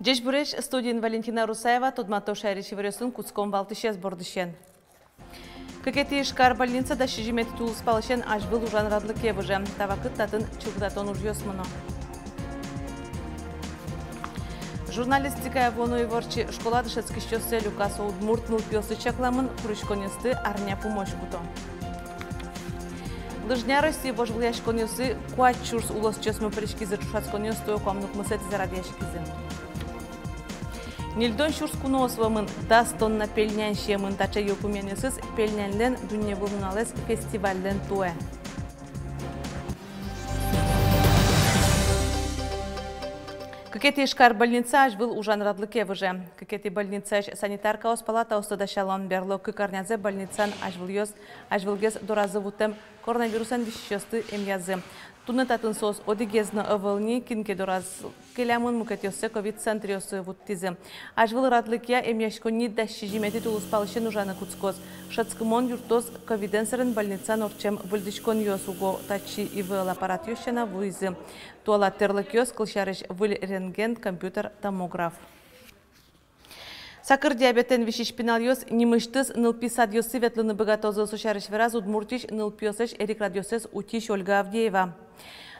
Здесь буреш студент Валентина Русаева, Тодмато Шайричи Варесун, Куцком Валтышес Бордышен. Какие шкар больница да шижимет тул спалшен аж был ужан радлыке выже. Тавакыт татын чугдатон ужьёс муно. Журналистика вону и ворчи школа дышецкий щёсе Люкасо удмуртнул пёсы чакламын курышконесты арня помощь буто. Лыжня России божвляш конесы куачурс улос чесмы прички за чушацконестую комнук мысет зарадяшкизы. Нильдон шурскуносвамын дастон на пельнянщемын тача юпуменесыз пельнянлен дүнне вулналес фестивальден туэ. Какие шкар больница аж был ужан радлыке выже. Какие больница санитарка оспалата остадашалон берло кыкарнязе больницан аж вылгез доразывутем коронавирусан веществы эмязы. Туны татын сос одигезно овылни кинке дораз келямын мукетёсы ковид-центриосы вуттизы. Аж выл радлыкия эмяшко нидда шижимети тулуспалышен ужаны куцкоз. Шацкымон юртоз ковиденсерен больницан орчем вылдышкон йосуго тачи и выл аппарат ёщена вуизы. Туала терлыкёс кылшарыш выл рентген компьютер томограф. Сакыр диабетен вишиш пиналиос немыштыз нылписадиосы ветлыны богатозы сушарыш вираз удмуртиш нылпиосеш эрик радиосес утиш Ольга Авдеева.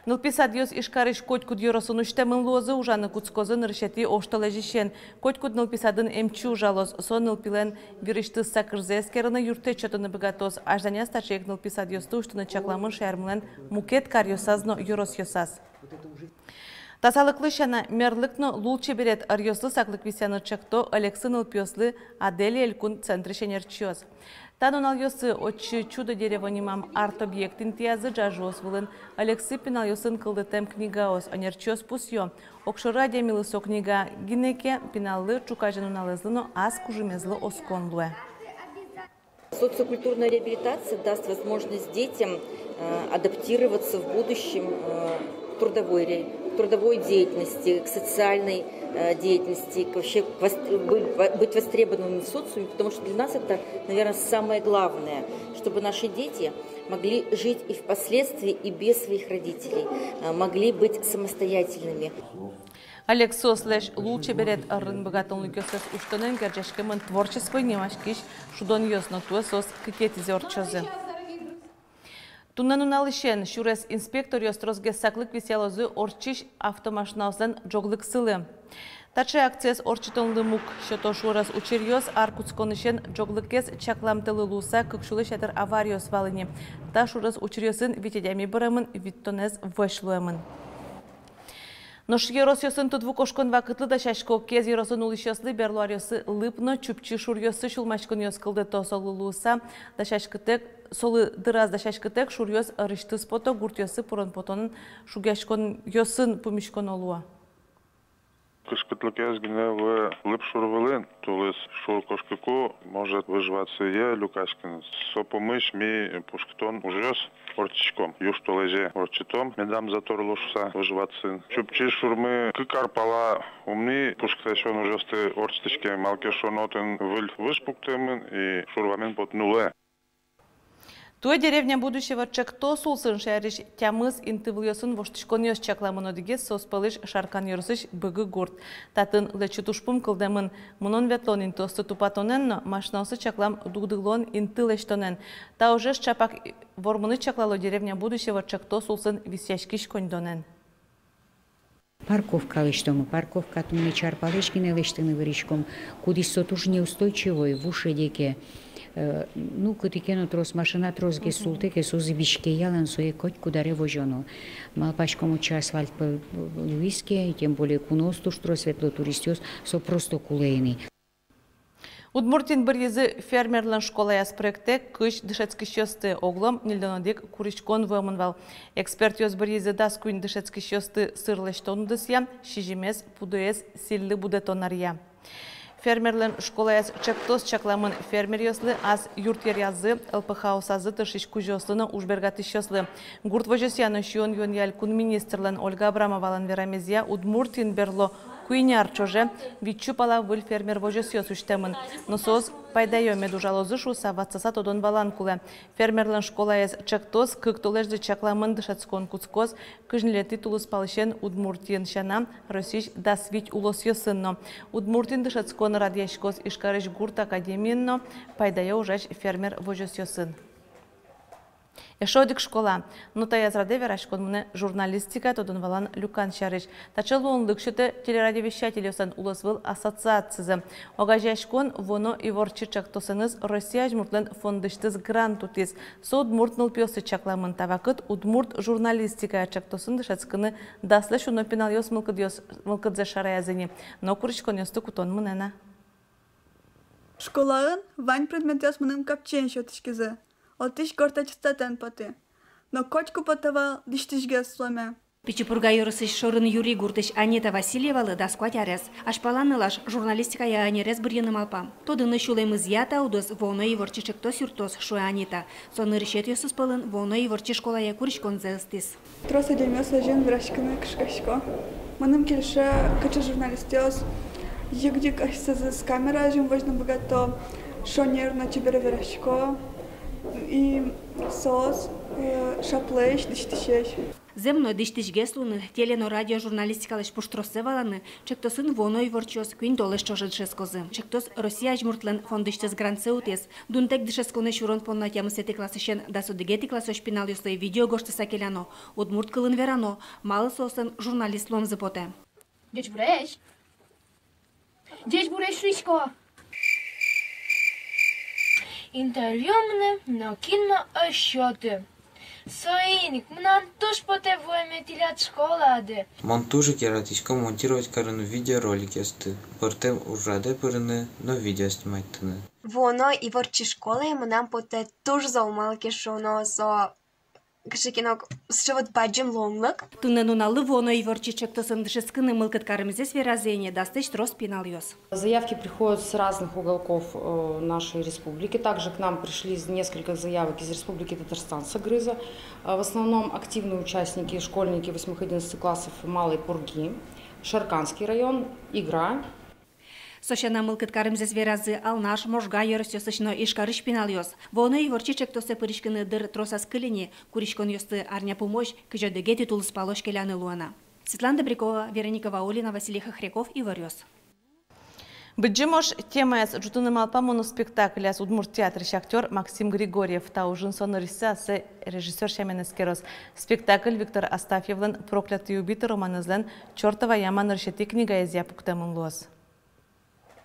Нылписадиос ишкарыш котькуд йоросун уштемын лозы ужаны куцкозы ныршети ошталежишен. Котькуд нылписадын эмчу жалоз сон нылпилен вириштыз сакырзе эскерыны юрте чотыны богатоз. Ажданя старшек нылписадиосты уштыны чакламын шаярмылен мукет карьосазно йорос-йосаз. Тасалыклы шана мерлыкно лулче берет арьослы саклык висяны чакто Алексы нылпиослы Адели Элькун центри шенерчиоз. Танун альосы отчы чудо дерево немам арт-объектин тиязы жажуос вылын Алексы пинальосын кылдытем книгаос анерчиоз пусьё. Окшора демилысо книга гинеке пиналлы чукажену налезлыно аз кужимезлы осконлуэ. Социокультурная реабилитация даст возможность детям адаптироваться в будущем к трудовой деятельности, к социальной деятельности, вообще быть востребованными в социуме, потому что для нас это, наверное, самое главное, чтобы наши дети могли жить и впоследствии и без своих родителей, могли быть самостоятельными. Алексо слэш лучше берет рын богатон лукёсес уштонен герджешкемын творческой немашкиш шудон ёсно туэсос кикети зёрчозы. Туннан уналышен шурес инспектор ёстрозге саклык веселозы орчиш автомашинаузен жоглык сылы. Таче акцияс орчитонлы мук шото шурес учерьёс аркуцконышен жоглыкес чакламтылы луса кыкшулы шатыр авариос валыни. Та шурес учерьёсын витедями бырамын виттонез вышлуэмын. Нош еросёсын тут вукошкон вакытлы да шашко кез еросын улышёслы берлуарёсы лыпно чупчи шурьёсы шулмашкон ёскылды тосолы луса да шашкытек солы дыраз да шашкытек шурьёс рышты спото гуртёсы пурон потонын шугашкон ёсын пумишкон олуа. Кышкытлык язгине в лып шурвылын, тулыс шур кошкыку может выживаться я Люкашкин. Сопомыш ми пушктон ужёс орчичком, юштолеже орчитом, медам затор лошса выживаться. Чупчи шурмы кыкарпала умни пушкташон ужёсты орчтышке малкешонотын выль вышпуктемын и шурвамен под нуле. Туя деревня будущего чакто сулсын шариш тямыз интывлёсын воштышкон ёс чакламын одиге соспалыш шаркан ёрсыш быгы гурт. Татын лечутушпум кылдамын мунон ветлон интосты тупатоненно машнаусы чаклам дугдыглон интылештонен. Та уже чапак вормыны чаклало деревня будущего чакто сулсын висяшкиш коньдонен. Парковка лештому, парковка тумне чарпалешкине лештыны выричком, кудис сотуж неустойчивой в уши деке. Ну, кутикено трос машина трос ге султе ке сози бишке ялан сое коть кударе вожоно. Малпашкому ча асфальт по Луиске, тем более куносту штро светло туристёс со просто кулейный. Удмуртин бір езі фермерлен школаяс проекте кыш дышецкий шёсты оглом нильдонодек куричкон вымынвал. Эксперт ёс бір езі даскуин дышецкий шёсты сырлештон дысья, шижимес пудуэс силлы будетонарья. Фермерлен школаяс чактос чакламын фермер ёслы, аз юртер язы, ЛПХ-осазы тышиш кужёслыны ужбергаты шёслы. Гурт вожесяны шуон ён яль кун министрлен Ольга Абрамовалан верамезия Удмуртин берло Хуйняр чоже витчу пала выл фермер вожесёс үштемін. Носоз пайдайо медужалозышу саватсаса тодон баланкулы. Фермерлен школа ез чактоз, кыктолежды чакламын дышацкон куцкоз, күжніле титулус палышен Удмуртиен шана Росич дасвить улосьосынно. Удмуртин дышацкон радиашкоз ишкарыш гурт академиенно пайдайо ужач фермер вожесёсын. Ешодик школа. Но та язраде верашкон мне журналистика тодон валан Люкан Шарыш. Тачал он лыкшыты телерадиовещателёсан улосвыл ассоциацизы. Огажашкон воно и ворчичак тосыныз Россия жмуртлен фондыштыз грантутиз. Со удмуртныл пёсы чакламын тавакыт удмурт журналистика чактосын дышацкыны даслы шуно пеналёс мылкыдзе шараязыни. Но курышкон ёсты кутон мынена. Школаын вань предметёс мыным капчен шотышкизы. Отыш кортачыстатан паты. Но кочку потава диштишге сломе. Пичепурга юрысыш шорын Юрий Гуртыш Анета Васильевалы дасквать арес. Ашпаланылаш журналистика я анерес біргенім алпам. Тодыны шулемыз ята удос воно и ворчичек то сюртос шуя Анета. Соны решет ёсыз пылын воно и ворчи школа я куришкон зелстис. Троса демёса жен врашканы кышкашко. Мыным келше кычы журналистёс. Егдик ашсызыз камера жен важно богато. Шонер на чебере врашко. И сос, шаплеш, диштишеш. Земно диштишгес луны телено радио журналистикалыш пуштросе валаны, чектосын воно и ворчос квин долеш чожедшескозы. Чектос Россия жмуртлен фондыштез гранцеутес, дунтек дишесконе шурон понна тямысети классышен да судегети классош пинал юслей видео гошты сакеляно, удмурт кылын верано, малы сосын журналист лом запоте. Деч буреш? Деч буреш ришко? Интервью мне на киноотчеты. Соиник, мне тоже потевуем тилят школады. Монтажи кератичка монтировать карен видеоролики сты. Портем ужаде перне, но видео снимать тыны. Воно и ворчи школы мне поте тоже заумалки шоно со кшикинок сшивот баджим лонглык. Тунену налы воно и ворчи чектосын дышескыны мылкат карымзе сверазение дастыч трос пинал ёс. Заявки приходят с разных уголков нашей республики. Также к нам пришли несколько заявок из Республики Татарстан с Агрыза. В основном активные участники, школьники 8-11 классов Малой Пурги, Шарканский район, Игра. Сошана мылкат карымзе сверазы алнаш можга ёрысёсышно ишкарыш пинал ёс. Воно и ворчи чектосы пырышкыны дыр тросас кылине, куришкон ёсты арня помощь, кыжёдеге титул спалош келяны луана. Светлана Добрякова, Вероника Ваулина, Василий Хохряков и Варёс. Быджимош тема с жутыным алпам моноспектакля с Удмурт театр актер Максим Григорьев, та ужин сонорисса с режиссер Шамен Эскерос. Спектакль Виктор Астафьевлен «Проклятый убитый» роман излен «Чёртова яма наршети» книга из япуктамын лос.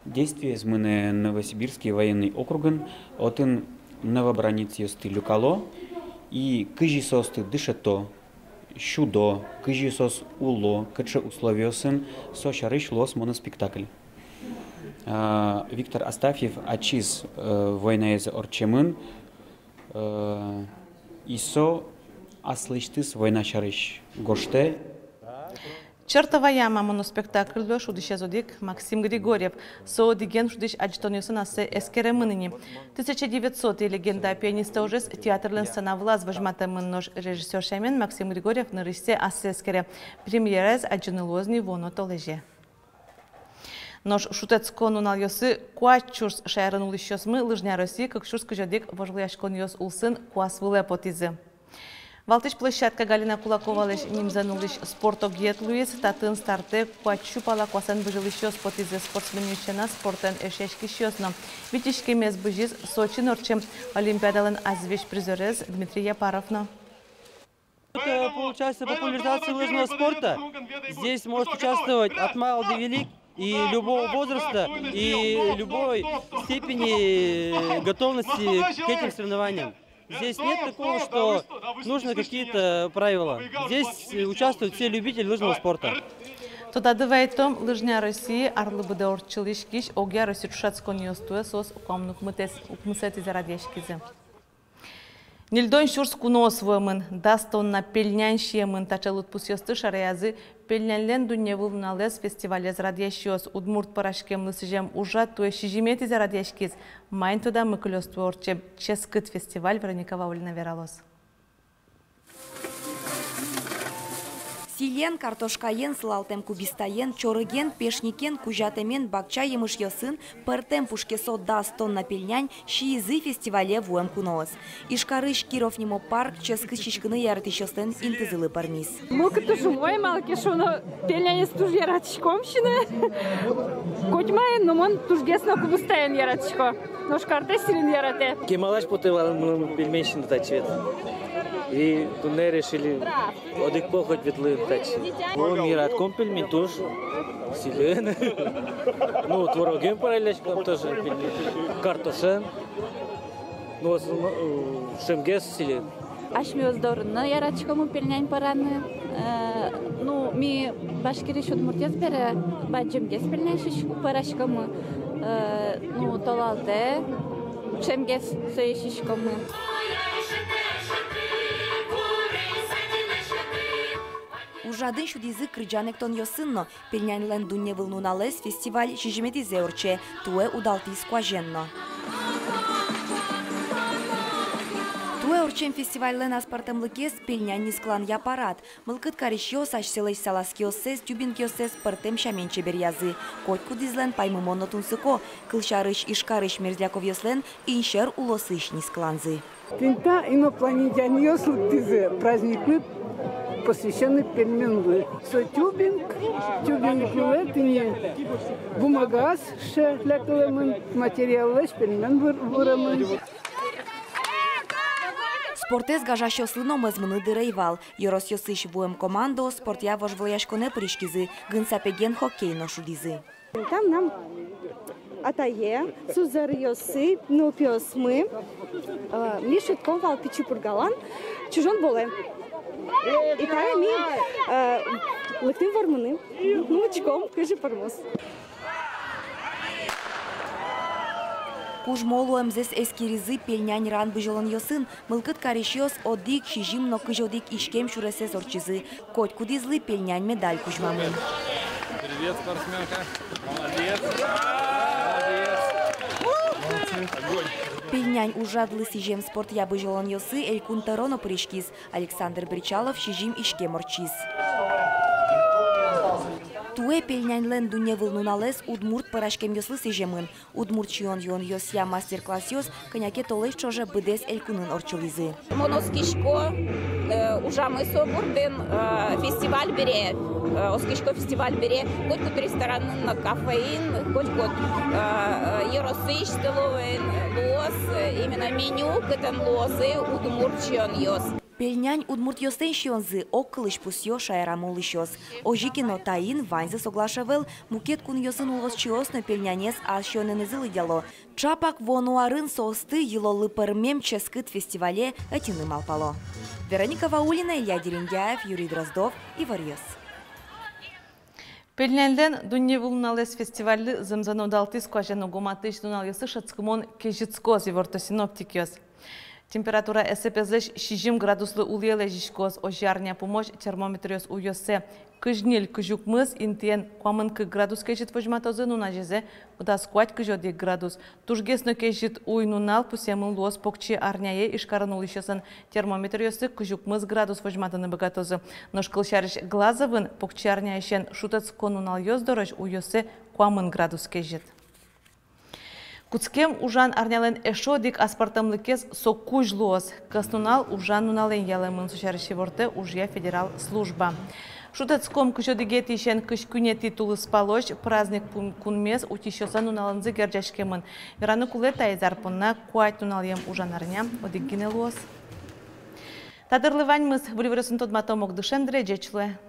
Действие из мене Новосибирский военный округан, отын новобранец ёсты люкало и кыжисосты дышето, щудо, кыжисос уло, кыче условиосын сошарыш лос моноспектакль. Виктор Астафьев ачиз война из орчемын исо аслыштыс война шарыш гоште. «Чёртова яма» моноспектакль лёш удышезодик Максим Григорьев. Со диген шудыш аджтонёсын асе эскеремыныни. 1900 легенда пианиста ужес театрлен сцена влаз вожматамын нож режиссер Шамен Максим Григорьев нарысе асе эскере. Премьерез аджынылозни воно толеже. Нож шутецкон унал ёсы куачурс шайрын улышёсмы лыжня России, как шурс кыжодик вожлыяшкон ёс улсын куас выле потизы. Валтыш площадка Галина Кулакова лишь нимзанулиш спортогет Луис, татын старте куачупала куасан быжилышёс потизы спортсменющена спортен эшешки щёсно. Витишки мез быжиз Сочи норчем олимпиадален азвеш призерез Дмитрий Япаровна. Это получается популяризация лыжного спорта. Здесь может участвовать от мала до велик. И любого возраста, и любой степени готовности к этим соревнованиям. Здесь нет такого, что нужно какие-то правила. Здесь участвуют все любители лыжного спорта. Туда дывайтом лыжня России арлы буде орчылышкиш, огя Россия шатскон ёстуя сос укамнук мысет из радешкизе. Нильдон шурс кунос вымын, дастон на пельнянщемын тачалут пусёсты шараязы, пельнянлен дуневыл налез фестивалез радящёс, удмурт парашкем лысыжем ужат туя шижимет из радящкиз, майн туда мыкылёс туорчем, ческыт фестиваль Вероника Ваулина вералос. Тилен, картошкаен, слалтем кубистаен, чорыген, пешникен, кужатемен, бакча емыш йосын, пыртем пушкесо 10 тонна пельнянь, шиизы фестивале вуэм куноос. Ишкарыш Киров нимо парк, ческы чишкыны ярытышостен интызылы пармис. Мылка тоже мой малки, что на пельняне стуж яратышкомщина. Котьмай, но он тужгесно кубистаен яратышко. Но шкарте силин ярате. Кемалаш потевал пельменщина тачет. И тунне решили одик похоть ветлы тачет. Он яратком пельмен тоже силен. Ну, творогем параллельно тоже пельмен. Картошен. Ну, шемгес силен. Ашмиоз дорна яратышкому пельнян параны. Ну, ми башкириш удмуртез бере баджемгес пельняшиш парашкому. Ну, толалде шемгес соешишкому. Ужадын шудизы крыджанектон йосынно, пельнянлен дунне вылнуналес фестиваль шижиметизе орче, туэ удалтис куаженно. Туэ орчен фестивальлен аспартамлыкес пельнян нисклан япарат. Мылкыт каришьос ашселеш саласкиосес, тюбинкиосес пыртем шаменче берязы. Котку дизлен паймымонно тунсыко, кылшарыш ишкарыш мерзляков йослен, иншер улосыш нискланзы. Тинта инопланетян йослык тизы праздникы посвященный пельменлы. Тюбинг юлетыне бумагас шляклемын, материаллеш пельмен вырамын. Спортез гажашослыно мызмыны дырайвал. Йорос йосыш вуэм командо спортя вожвлаяшконе пришкизы, гынсапеген хоккейно шудизы. Там нам атае, сузар йосы, нупиос мы, мишут конвал пичупургалан, чужон боле. И там ми лыктым вармыны, мучком кыжы пармос. Кужмолу эмзес эскиризы пельнянь ран быжолон йосын, мылкыт каришьос одик шижим но кыжодик ишкем шуресес орчизы. Коть кудизлы пельнянь медаль кужмамын. Привет, спортсменка. Молодец. Огонь. Пельнянь ужадлы сижем спорт я быжолон йосы элькун тароно пришкиз. Александр Бричалов шижим ишкем орчиз. Туэ пельняньлен дуне вылнуналес удмурт парашкем йослы сижемын. Удмурт чион йон йосья мастер-класс йос, коняке толеш чоже быдес элькунын орчулизы. Моноскишко ужамы собурден фестиваль бере. Оскишко фестиваль бере. Коть-кот ресторанын на кафеин, коть-кот еросыш столовен лос. Именно меню кытын лозы удмурт чион йос. Пельнянь удмурт йостен шионзы оккылыш пусьё шайрамул ищёс. Ожикино таин ваньзы соглашавел, мукет кун йосын улос чиосно пельнянес а шионен изылыдяло. Чапак вонуарын состы елолы пырмем ческыт фестивале этины малпало. Вероника Ваулина, Илья Дерендяев, Юрий Дроздов и Варьес. Пельнянлен дунне вулналес фестиваль зымзано далтис кважену гуматыш дуналесы шацкымон кежицкоз еворто синоптикиос. Температура эсепезлеш 6 градуслы улеле жишкоз ожарня помощь термометриос уйосе кыжнел кыжукмыз интен куамын градус кежит вожматозы нуна жезе удас куать кыжоди градус. Тужгесно кежит уй нунал пусемын луос покчи арняе ишкарын улишесын термометриосы кыжукмыз градус вожматыны богатозы. Ношкылшарыш глазовын покчи арняешен шутец конунал йоздорож уйосе куамын градус кежит. Куцкем ужан арнялен эшодик аспартамлыкес соккуж луос. Каснунал ужан нунален ялемын сушарышы ворте ужья федерал служба. Шутецком кышодиге тишен кыш күне титулы спалош праздник кунмес утишоса нуналанзы герджашкемын. Вераны кулета изарпынна куайт нуналем ужан арня одикгине луос. Тадырлывань мыс вливресын тодматомок дышендре жечле.